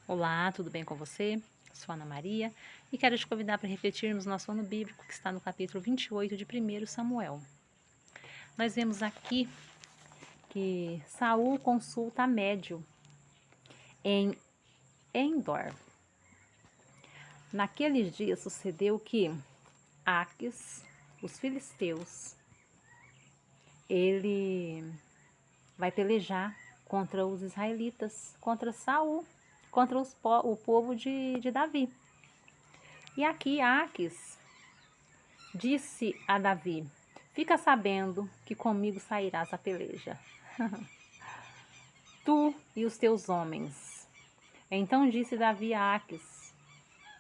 Olá, tudo bem com você? Sou Ana Maria e quero te convidar para refletirmos nosso ano bíblico que está no capítulo 28 de 1 Samuel. Nós vemos aqui que Saul consulta médio em Endor. Naqueles dias sucedeu que Aques, os filisteus, ele vai pelejar contra os israelitas, contra Saul, contra o povo de Davi. E aqui Aques disse a Davi: fica sabendo que comigo sairás a peleja, tu e os teus homens. Então disse Davi a Aques: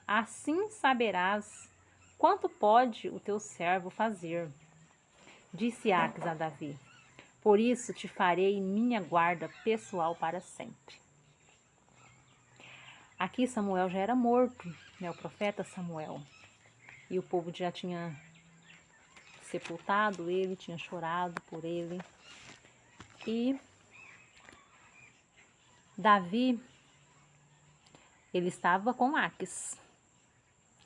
assim saberás quanto pode o teu servo fazer. Disse Aques a Davi: por isso te farei minha guarda pessoal para sempre. Aqui Samuel já era morto, né, o profeta Samuel. E o povo já tinha sepultado ele, tinha chorado por ele. E Davi, ele estava com Aques,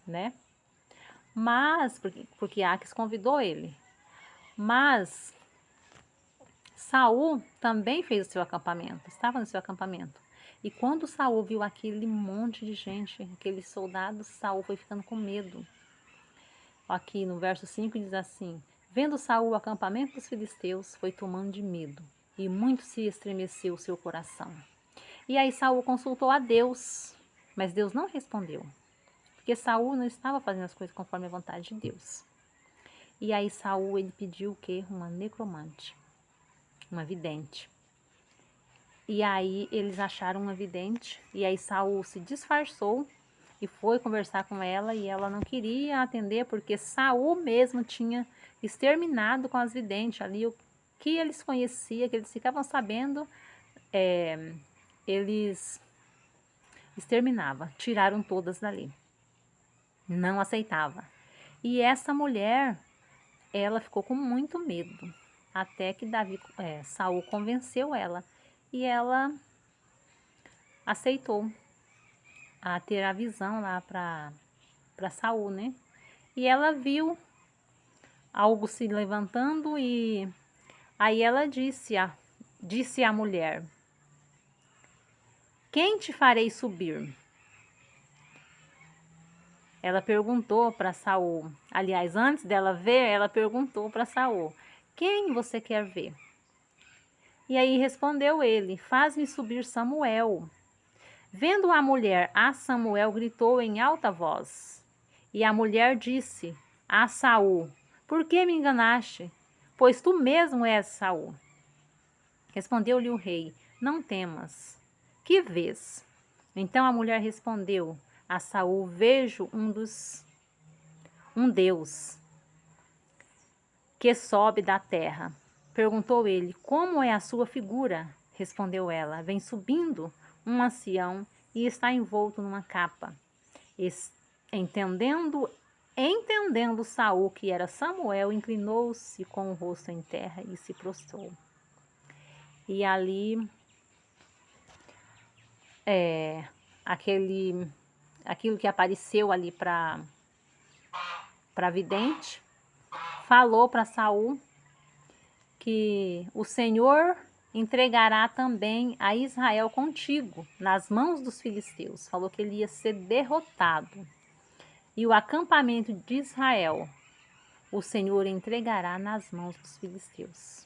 né? Mas, porque Aques convidou ele. Mas Saul também fez o seu acampamento, estava no seu acampamento. E quando Saul viu aquele monte de gente, aqueles soldados, Saul foi ficando com medo. Aqui no verso 5 diz assim: vendo Saul o acampamento dos filisteus, foi tomando de medo, e muito se estremeceu o seu coração. E aí Saul consultou a Deus, mas Deus não respondeu, porque Saul não estava fazendo as coisas conforme a vontade de Deus. E aí Saul, ele pediu o quê? Uma necromante, uma vidente. E aí eles acharam uma vidente, e aí Saul se disfarçou e foi conversar com ela, e ela não queria atender, porque Saul mesmo tinha exterminado com as videntes ali o que eles conheciam, que eles ficavam sabendo, eles exterminavam, tiraram todas dali. Não aceitava. E essa mulher, ela ficou com muito medo, até que Saul convenceu ela, e ela aceitou a ter a visão lá para Saul, né? E ela viu algo se levantando, e aí ela disse à mulher: quem te farei subir? Ela perguntou para Saul. Aliás, antes dela ver, ela perguntou para Saul: quem você quer ver? E aí respondeu ele: faz-me subir Samuel. Vendo a mulher a Samuel, gritou em alta voz. E a mulher disse a Saul: por que me enganaste? Pois tu mesmo és Saul. Respondeu-lhe o rei: não temas. Que vês? Então a mulher respondeu a Saul: vejo um Deus que sobe da terra. Perguntou ele: como é a sua figura? Respondeu ela: vem subindo um ancião e está envolto numa capa. Entendendo Saul que era Samuel, inclinou-se com o rosto em terra e se prostrou. E ali aquilo que apareceu ali para vidente, falou para Saul que o Senhor entregará também a Israel contigo, nas mãos dos filisteus. Falou que ele ia ser derrotado. E o acampamento de Israel, o Senhor entregará nas mãos dos filisteus.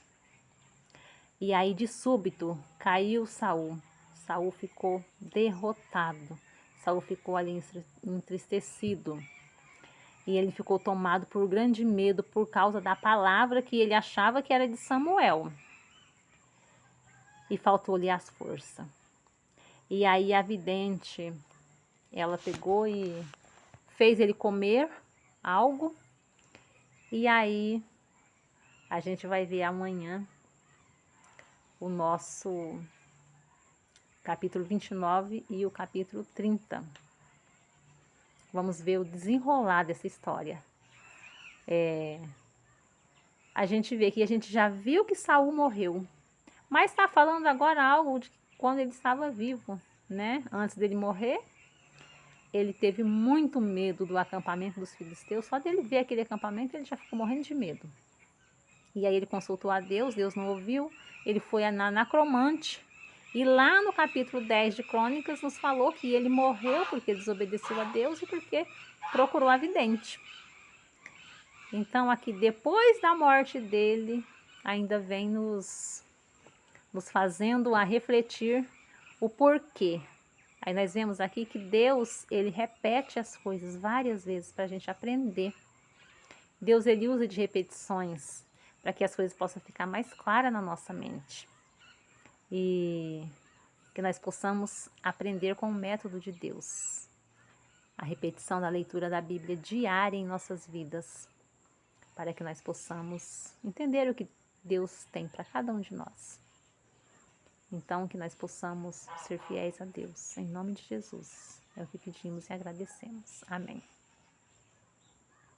E aí de súbito caiu Saul. Saul ficou derrotado. Saul ficou ali entristecido. E ele ficou tomado por grande medo por causa da palavra que ele achava que era de Samuel. E faltou-lhe as forças. E aí a vidente, ela pegou e fez ele comer algo. E aí a gente vai ver amanhã o nosso capítulo 29 e o capítulo 30. Vamos ver o desenrolar dessa história. A gente vê que a gente já viu que Saul morreu, mas está falando agora algo de quando ele estava vivo. né, antes dele morrer, ele teve muito medo do acampamento dos filisteus. Só dele ver aquele acampamento, ele já ficou morrendo de medo. E aí ele consultou a Deus, Deus não ouviu. Ele foi na necromante. E lá no capítulo 10 de Crônicas nos falou que ele morreu porque desobedeceu a Deus e porque procurou a vidente. Então aqui, depois da morte dele, ainda vem nos fazendo a refletir o porquê. Aí nós vemos aqui que Deus, ele repete as coisas várias vezes para a gente aprender. Deus, ele usa de repetições para que as coisas possam ficar mais claras na nossa mente. E que nós possamos aprender com o método de Deus. A repetição da leitura da Bíblia diária em nossas vidas, para que nós possamos entender o que Deus tem para cada um de nós. Então, que nós possamos ser fiéis a Deus. Em nome de Jesus. É o que pedimos e agradecemos. Amém.